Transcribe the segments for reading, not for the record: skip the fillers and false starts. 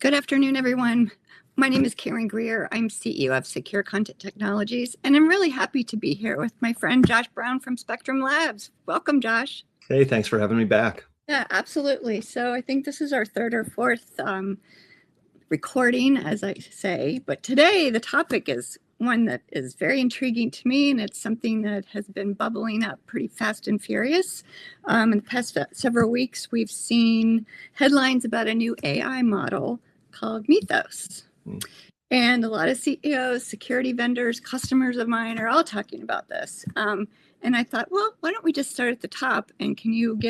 Good afternoon, everyone. My name is Greer. I'm CEO of Secure Content Technologies, and I'm really happy to be here with my friend Josh Brown from Spektrum Labs. Welcome, Josh. Hey, thanks for having me back. Yeah, absolutely. So I think this is our third or fourth recording, as I say, but today the topic is one that is very intriguing to me, and it's something that has been bubbling up pretty fast and furious. In the past several weeks, we've seen headlines about a new AI model called Mythos. And a lot of CEOs, security vendors, customers of mine are all talking about this. And I thought, well, why don't we just start at the top? And can you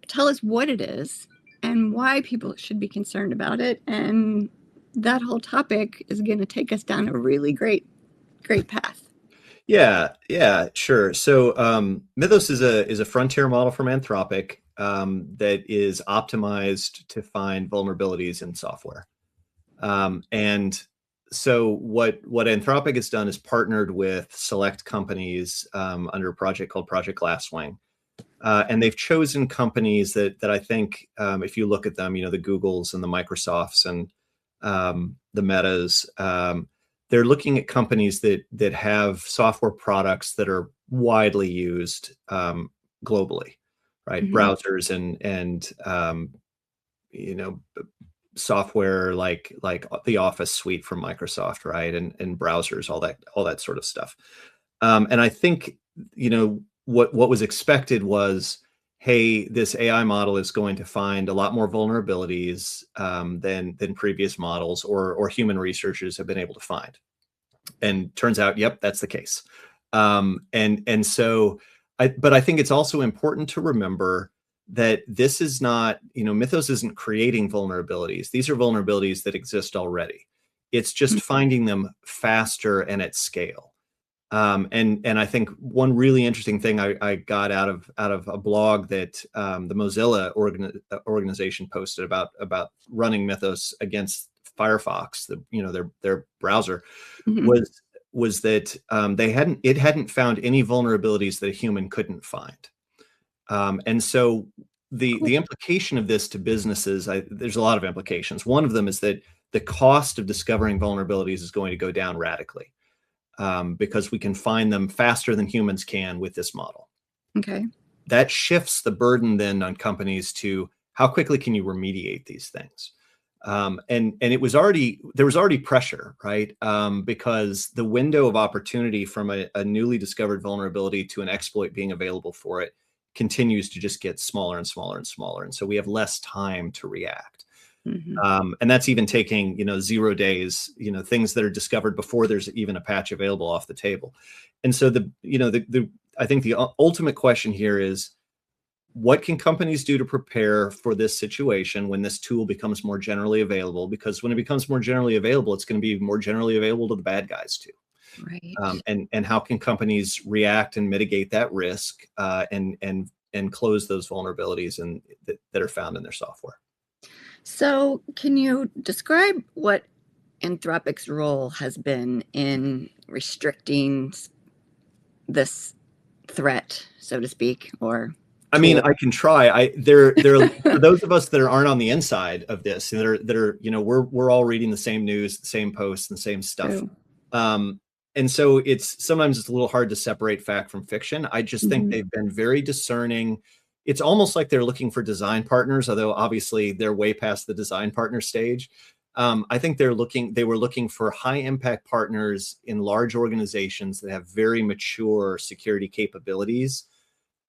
tell us what it is and why people should be concerned about it? And that whole topic is going to take us down a really great path. Yeah, sure. So Mythos is a frontier model from Anthropic that is optimized to find vulnerabilities in software. And so what Anthropic has done is partnered with select companies under a project called Project Glasswing. And they've chosen companies that I think, if you look at them, the Googles and the Microsofts and the Metas, they're looking at companies that have software products that are widely used globally, right? Mm-hmm. Browsers and software like the Office suite from Microsoft, right? And browsers, all that sort of stuff. And I think, what was expected was, hey, this AI model is going to find a lot more vulnerabilities than previous models or human researchers have been able to find. And turns out, yep, that's the case. But I think it's also important to remember that this is not, Mythos isn't creating vulnerabilities. These are vulnerabilities that exist already. It's just finding them faster and at scale. And I think one really interesting thing I got out of a blog that the Mozilla organization posted about running Mythos against Firefox, their browser, was that it hadn't found any vulnerabilities that a human couldn't find. And so the implication of this to businesses, there's a lot of implications. One of them is that the cost of discovering vulnerabilities is going to go down radically. Because we can find them faster than humans can with this model. Okay. That shifts the burden then on companies to how quickly can you remediate these things? And there was already pressure, right? Because the window of opportunity from a newly discovered vulnerability to an exploit being available for it continues to just get smaller and smaller and smaller. And so we have less time to react. Mm-hmm. And that's even taking, 0 days, things that are discovered before there's even a patch available off the table. And so I think the ultimate question here is, what can companies do to prepare for this situation when this tool becomes more generally available? Because when it becomes more generally available, it's going to be more generally available to the bad guys too. Right. And how can companies react and mitigate that risk and close those vulnerabilities that are found in their software? So can you describe what Anthropic's role has been in restricting this threat, so to speak, or I mean, I can try. There for those of us that aren't on the inside of this, that are we're all reading the same news, the same posts, and the same stuff. And so sometimes it's a little hard to separate fact from fiction. I just think they've been very discerning. It's almost like they're looking for design partners, although obviously they're way past the design partner stage. I think they were looking for high impact partners in large organizations that have very mature security capabilities.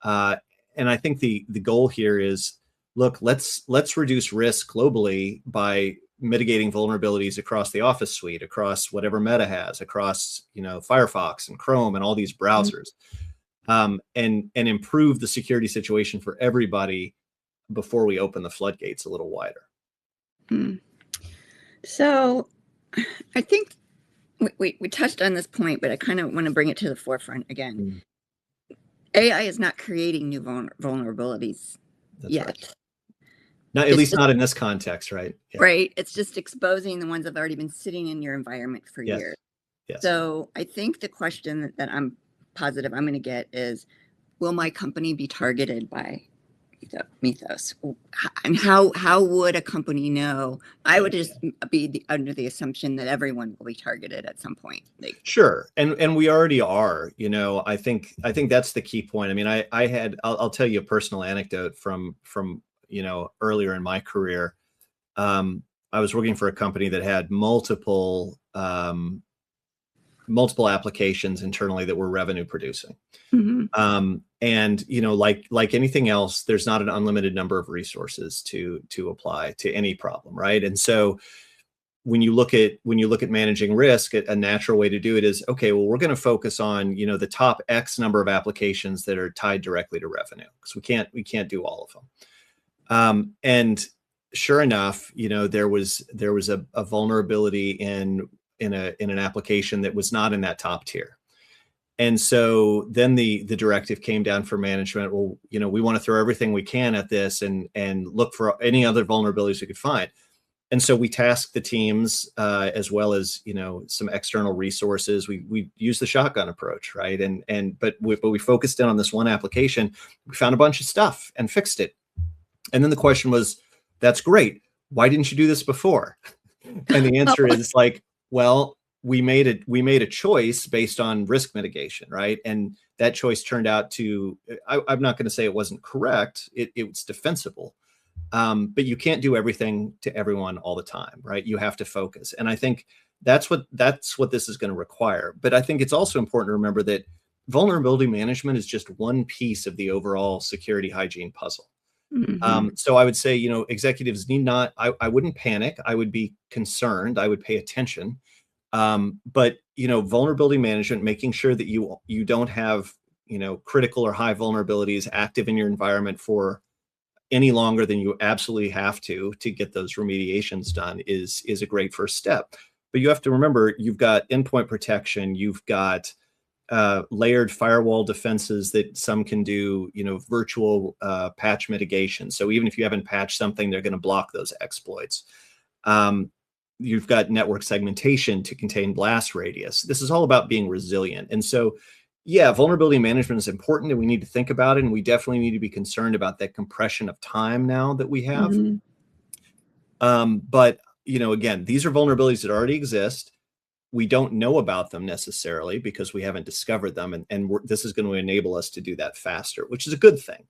And I think the goal here is, look, let's reduce risk globally by mitigating vulnerabilities across the Office suite, across whatever Meta has, across Firefox and Chrome and all these browsers. And improve the security situation for everybody before we open the floodgates a little wider. So I think we touched on this point, but I kind of want to bring it to the forefront again. AI is not creating new vulnerabilities yet. Right. Not, at least not in this context, right? Yeah. Right. It's just exposing the ones that have already been sitting in your environment for years. Yes. So I think the question that I'm positive I'm going to get is, will my company be targeted by Mythos. And how would a company know? I would just be under the assumption that everyone will be targeted at some point. Like, Sure, and we already are. I think that's the key point. I mean, I'll tell you a personal anecdote from earlier in my career. I was working for a company that had multiple applications internally that were revenue producing. And like anything else, there's not an unlimited number of resources to apply to any problem, right? And so when you look at managing risk, a natural way to do it is, okay, well, we're going to focus on the top X number of applications that are tied directly to revenue, because we can't do all of them. And sure enough, there was a vulnerability in an application that was not in that top tier. And so then the directive came down from management. Well, we want to throw everything we can at this and look for any other vulnerabilities we could find. And so we tasked the teams, as well as some external resources. We used the shotgun approach, right? But we focused in on this one application. We found a bunch of stuff and fixed it. And then the question was, that's great. Why didn't you do this before? And the answer is like, well, we made a choice based on risk mitigation, right? And that choice turned out to, I'm not going to say it wasn't correct. It was defensible. But you can't do everything to everyone all the time, right? You have to focus. And I think that's what this is going to require. But I think it's also important to remember that vulnerability management is just one piece of the overall security hygiene puzzle. So I would say, executives need not, I wouldn't panic. I would be concerned. I would pay attention. But, vulnerability management, making sure that you don't have, critical or high vulnerabilities active in your environment for any longer than you absolutely have to get those remediations done is a great first step. But you have to remember, you've got endpoint protection, you've got layered firewall defenses that some can do, virtual patch mitigation. So even if you haven't patched something, they're going to block those exploits. You've got network segmentation to contain blast radius. This is all about being resilient. And so, yeah, vulnerability management is important, and we need to think about it. And we definitely need to be concerned about that compression of time now that we have. But, again, these are vulnerabilities that already exist. We don't know about them necessarily because we haven't discovered them. And this is going to enable us to do that faster, which is a good thing.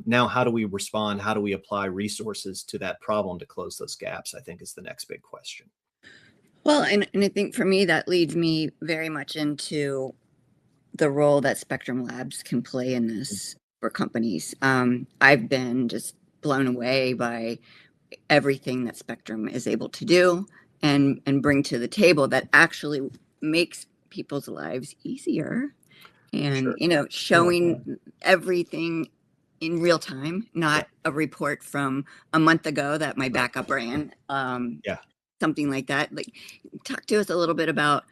Now, how do we respond? How do we apply resources to that problem to close those gaps, I think, is the next big question. Well, and I think for me, that leads me very much into the role that Spektrum Labs can play in this for companies. I've been just blown away by everything that Spektrum is able to do and bring to the table that actually makes people's lives easier. And, Sure. showing everything in real time, not a report from a month ago that my backup ran. Something like that. Like, talk to us a little bit about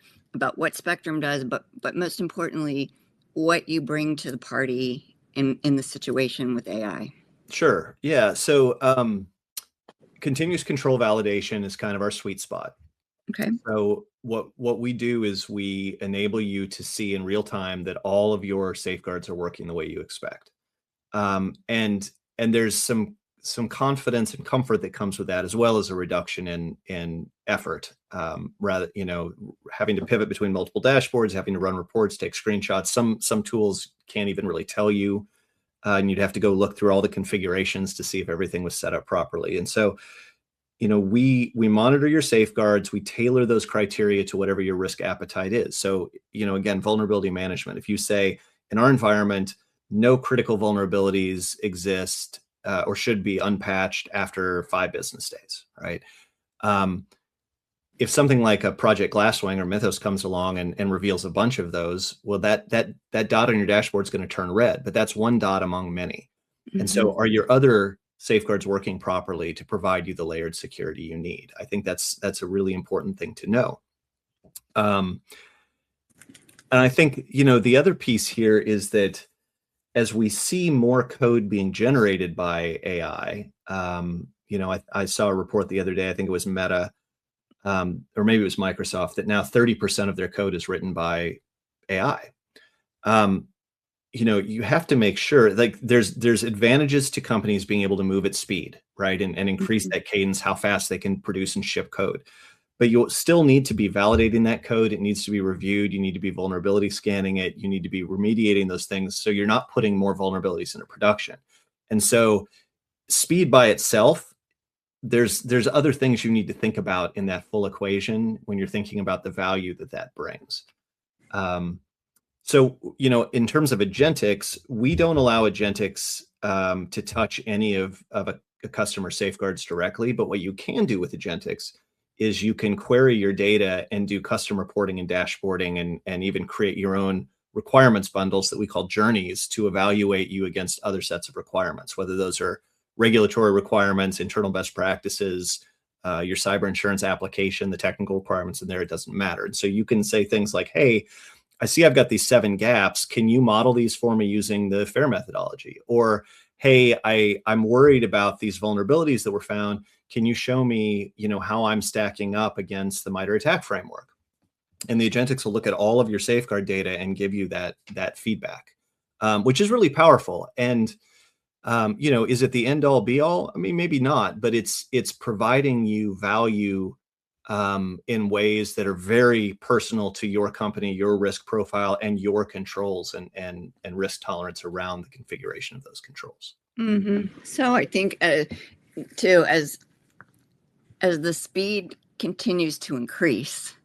what Spektrum does, but most importantly, what you bring to the party in the situation with AI. Sure. Yeah. So continuous control validation is kind of our sweet spot. Okay. So what we do is we enable you to see in real time that all of your safeguards are working the way you expect. And there's some confidence and comfort that comes with that, as well as a reduction in effort. Rather, having to pivot between multiple dashboards, having to run reports, take screenshots. Some tools can't even really tell you, and you'd have to go look through all the configurations to see if everything was set up properly. And so, we monitor your safeguards. We tailor those criteria to whatever your risk appetite is. So, again, vulnerability management. If you say in our environment, no critical vulnerabilities exist or should be unpatched after 5 business days, right? If something like a Project Glasswing or Mythos comes along and reveals a bunch of those, well, that dot on your dashboard is going to turn red, but that's one dot among many. And so are your other safeguards working properly to provide you the layered security you need? I think that's a really important thing to know. And I think, the other piece here is that as we see more code being generated by AI, I saw a report the other day, I think it was Meta, or maybe it was Microsoft, that now 30% of their code is written by AI. you have to make sure, like, there's advantages to companies being able to move at speed, right? And increase Mhm. that cadence, how fast they can produce and ship code. But you'll still need to be validating that code. It needs to be reviewed. You need to be vulnerability scanning it. You need to be remediating those things so you're not putting more vulnerabilities into production. And so speed by itself, there's other things you need to think about in that full equation when you're thinking about the value that that brings. Um, so, in terms of agentics, we don't allow agentics to touch any of a customer safeguards directly. But what you can do with agentics is you can query your data and do custom reporting and dashboarding, and even create your own requirements bundles that we call journeys to evaluate you against other sets of requirements, whether those are regulatory requirements, internal best practices, your cyber insurance application, the technical requirements in there, it doesn't matter. And so you can say things like, hey, I see I've got these 7 gaps. Can you model these for me using the FAIR methodology? Or, hey, I'm worried about these vulnerabilities that were found. Can you show me, how I'm stacking up against the MITRE ATT&CK framework? And the agentics will look at all of your safeguard data and give you that feedback, which is really powerful. And is it the end all be all? I mean, maybe not, but it's providing you value in ways that are very personal to your company, your risk profile, and your controls and risk tolerance around the configuration of those controls. So I think too, as the speed continues to increase,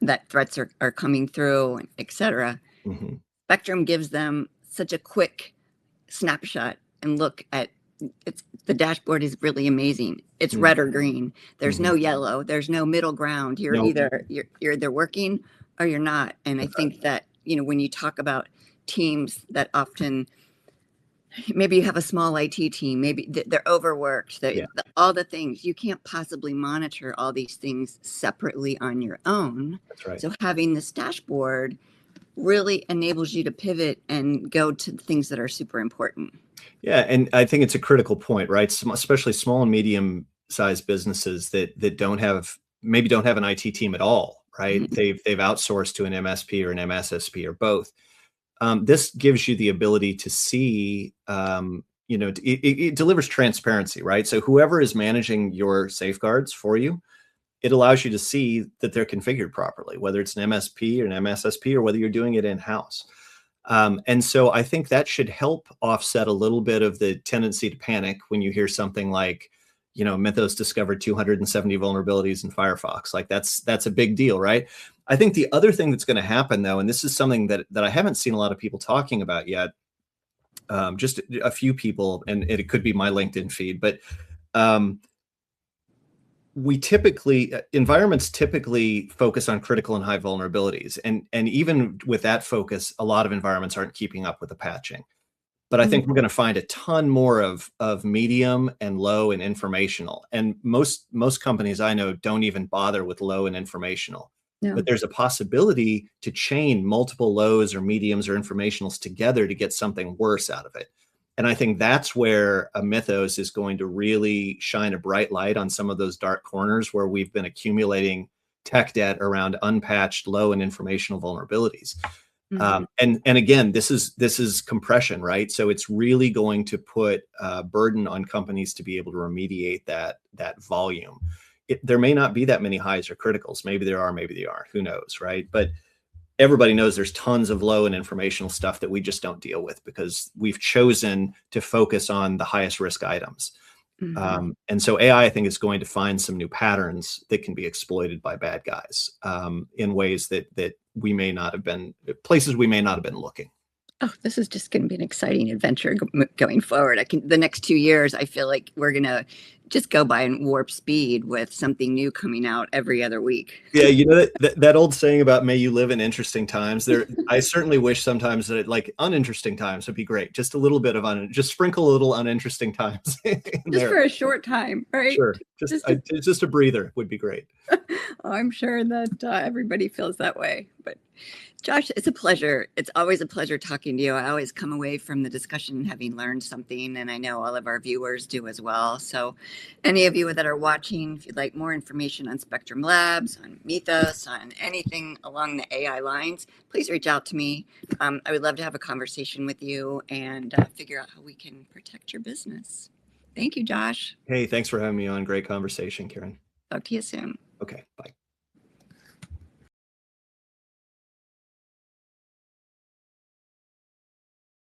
that threats are coming through, etc. Mm-hmm. Spektrum gives them such a quick snapshot and look at it's the dashboard is really amazing. It's Mm-hmm. red or green. There's Mm-hmm. no yellow. There's no middle ground. You're No. either working or you're not. And I think that, when you talk about teams that often, maybe you have a small IT team, maybe they're overworked, Yeah. all the things, you can't possibly monitor all these things separately on your own. That's right. So having this dashboard really enables you to pivot and go to the things that are super important. Yeah, and I think it's a critical point, right? Especially small and medium sized businesses that maybe don't have an IT team at all, right? Mhm. They've outsourced to an MSP or an MSSP or both. This gives you the ability to see, it delivers transparency, right? So whoever is managing your safeguards for you, it allows you to see that they're configured properly, whether it's an MSP or an MSSP or whether you're doing it in-house. And so I think that should help offset a little bit of the tendency to panic when you hear something like, Mythos discovered 270 vulnerabilities in Firefox. Like that's a big deal, right? I think the other thing that's going to happen though, and this is something that I haven't seen a lot of people talking about yet, just a few people, and it could be my LinkedIn feed, but environments typically focus on critical and high vulnerabilities. And even with that focus, a lot of environments aren't keeping up with the patching. But I think we're going to find a ton more of medium and low and informational. And most companies I know don't even bother with low and informational. No. But there's a possibility to chain multiple lows or mediums or informationals together to get something worse out of it. And I think that's where a Mythos is going to really shine a bright light on some of those dark corners where we've been accumulating tech debt around unpatched low and informational vulnerabilities. And again, this is compression, right? So it's really going to put burden on companies to be able to remediate that volume. There may not be that many highs or criticals. Maybe there are, maybe they aren't. Who knows, right? But everybody knows there's tons of low and informational stuff that we just don't deal with because we've chosen to focus on the highest risk items. And so AI, I think, is going to find some new patterns that can be exploited by bad guys in ways that we may not have been, places we may not have been looking. Oh, this is just going to be an exciting adventure going forward. The next 2 years, I feel like we're going to just go by in warp speed with something new coming out every other week. Yeah, that old saying about "May you live in interesting times." I certainly wish sometimes that like uninteresting times would be great. Just a little bit of just sprinkle a little uninteresting times in just there. for a short time, right? Sure, just a breather would be great. I'm sure that everybody feels that way. But Josh, it's a pleasure. It's always a pleasure talking to you. I always come away from the discussion having learned something, and I know all of our viewers do as well. So, any of you that are watching, if you'd like more information on Spektrum Labs, on Mythos, on anything along the AI lines, please reach out to me. I would love to have a conversation with you and figure out how we can protect your business. Thank you, Josh. Hey, thanks for having me on. Great conversation, Karen. Talk to you soon. Okay, bye.